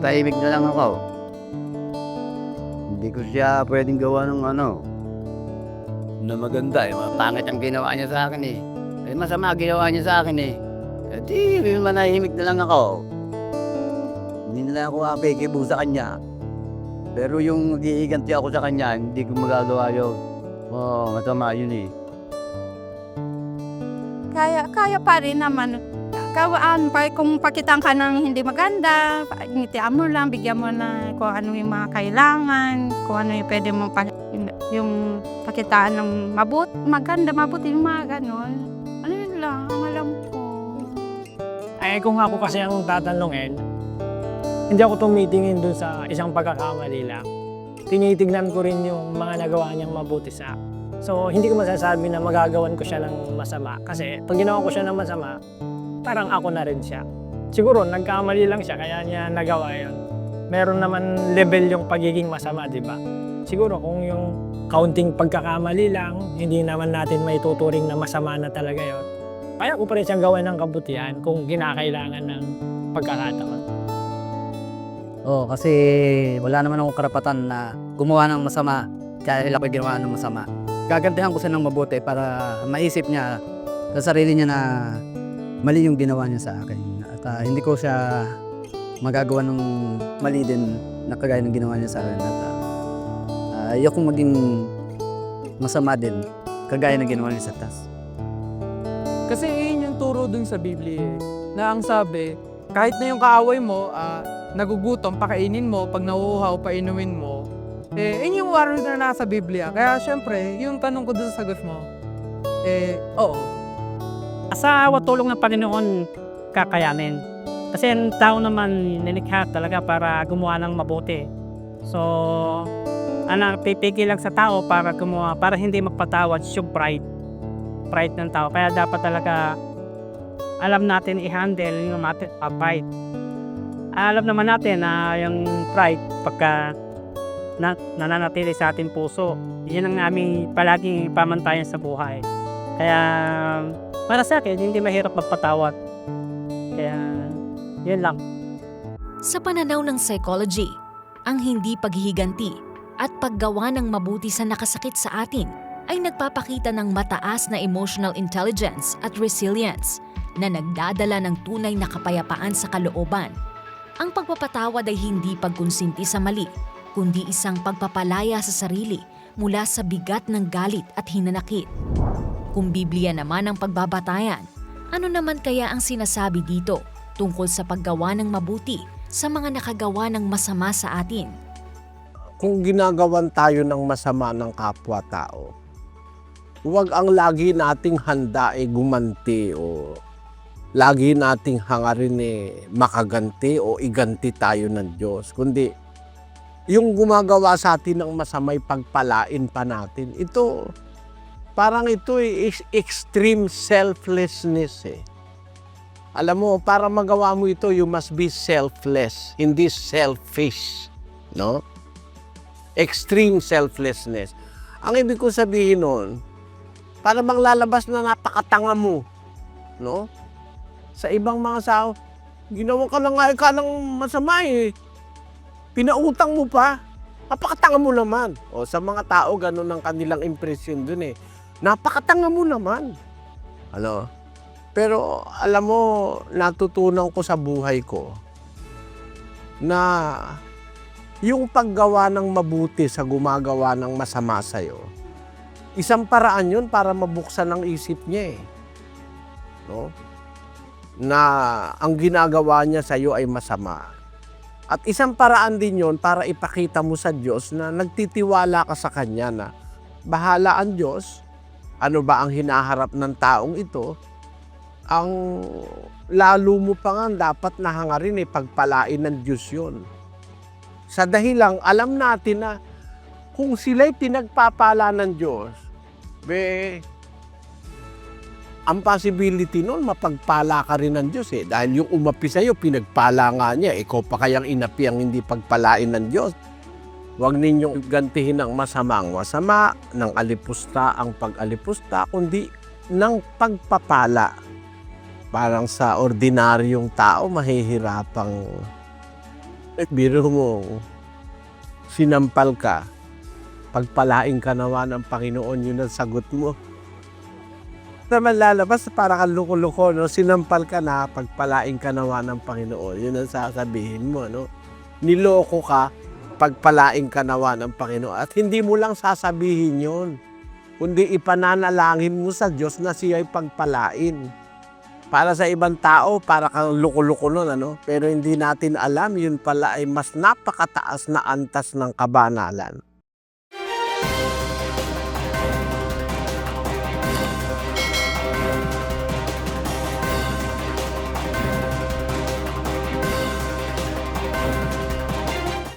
tahimik na lang ako. Hindi ko siya pwedeng gawa ng na maganda eh. Pangit ang ginawa niya sa akin eh. Masama ginawa niya sa akin eh. Di, manahimik na lang ako. Hindi na lang ako apekibo sa kanya. Pero yung giiganti ako sa kanya, hindi ko magagawa yun. Masama yun eh. Kaya pa rin naman. Kung pakitaan ka ng hindi maganda, ngitian mo lang, bigyan mo na kung ano yung mga kailangan, kung ano yung pwede mo yung pakitaan ng maganda, mabuti, yung mga ganon. Ano yun lang, ang alam ko. Ay, kung ako kasi ang tatanungin, hindi ako tumitingin dun sa isang pagkakamali lang. Tinitignan ko rin yung mga nagawa niyang mabuti sa akin. So, hindi ko masasabi na magagawan ko siya ng masama. Kasi pag ginawa ko siya ng masama, parang ako na rin siya. Siguro, nagkamali lang siya, kaya niya nagawa yun. Meron naman level yung pagiging masama, di ba? Siguro, kung yung kaunting pagkakamali lang, hindi naman natin may tuturing na masama na talaga yun. Kaya ko pa rin siyang gawin ng kabutihan kung kinakailangan ng pagkakataon. Kasi wala naman akong karapatan na gumawa ng masama dahil ako ginawa ng masama. Gagantihan ko siya ng mabuti para maisip niya sa sarili niya na mali yung ginawa niya sa akin. At hindi ko siya magagawa ng mali din na kagaya ng ginawa niya sa akin. At ayokong maging masama din kagaya ng ginawa niya sa taas. Kasi yun yung turo dun sa Biblia eh, na ang sabi, kahit na yung kaaway mo, nagugutom, pakainin mo, pag nauuhaw, painumin mo, yun yung warning na nasa Biblia. Kaya syempre, yung tanong ko dun sa sagot mo, oo. Sa tulong ng Panginoon, kakayanin. Kasi ang tao naman nilikha talaga para gumawa ng mabuti. So, pipigil lang sa tao para gumawa, para hindi magpatawad yung pride ng tao. Kaya dapat talaga alam natin i-handle yung natin pride. Alam naman natin na yung pride pagka nananatili sa ating puso, yun ang aming palaging pamantayan sa buhay. Kaya para sa akin, hindi mahirap magpatawad. Kaya yun lang. Sa pananaw ng psychology, ang hindi paghihiganti at paggawa ng mabuti sa nakasakit sa atin ay nagpapakita ng mataas na emotional intelligence at resilience na nagdadala ng tunay na kapayapaan sa kalooban. Ang pagpapatawad ay hindi pagkonsinti sa mali, kundi isang pagpapalaya sa sarili mula sa bigat ng galit at hinanakit. Kung Biblia naman ang pagbabatayan, ano naman kaya ang sinasabi dito tungkol sa paggawa ng mabuti sa mga nakagawa ng masama sa atin? Kung ginagawan tayo ng masama ng kapwa-tao, huwag ang lagi nating handa gumanti o lagi nating hangarin makaganti o iganti tayo ng Diyos. Kundi yung gumagawa sa atin ng masamay pagpalain pa natin. Ito, parang ito is extreme selflessness Alam mo, para magawa mo ito, you must be selfless, hindi selfish. No? Extreme selflessness. Ang ibig ko sabihin nun, para bang lalabas na napakatanga mo. No? Sa ibang mga sao, ginawa ka na nga ka ng masama Pinautang mo pa. Napakatanga mo naman. O sa mga tao, ganun ang kanilang impression dun Napakatanga mo naman. Ano? Pero alam mo, natutunan ko sa buhay ko na yung paggawa ng mabuti sa gumagawa ng masama sa'yo, isang paraan yun para mabuksan ang isip niya No? Na ang ginagawa niya sa'yo ay masama. At isang paraan din yon para ipakita mo sa Diyos na nagtitiwala ka sa Kanya na bahala ang Diyos, ano ba ang hinaharap ng taong ito, ang lalo mo pa nga dapat nahangarin pagpalain ng Diyos yun. Sa dahilang alam natin na kung sila'y pinagpapala ng Diyos, ang possibility nun, mapagpala ka rin ng Diyos Dahil yung umapi sa'yo, pinagpala nga niya. Ikaw pa kayang inapi ang hindi pagpalain ng Diyos. Huwag ninyong gantihin ng masama ang masama, ng alipusta ang pag-alipusta, kundi ng pagpapala. Parang sa ordinaryong tao, mahihirapang Biro mo, sinampal ka, pagpalain ka nawa ng Panginoon, yun ang sagot mo. Naman lalabas, para kang loko-loko, no? Sinampal ka na, pagpalain ka nawa ng Panginoon, yun ang sasabihin mo, no? Niloko ka, pagpalain ka nawa ng Panginoon. At hindi mo lang sasabihin yun, kundi ipananalangin mo sa Diyos na siya'y pagpalain. Para sa ibang tao, para kang loko-loko nun, ano? Pero hindi natin alam, yun pala ay mas napakataas na antas ng kabanalan.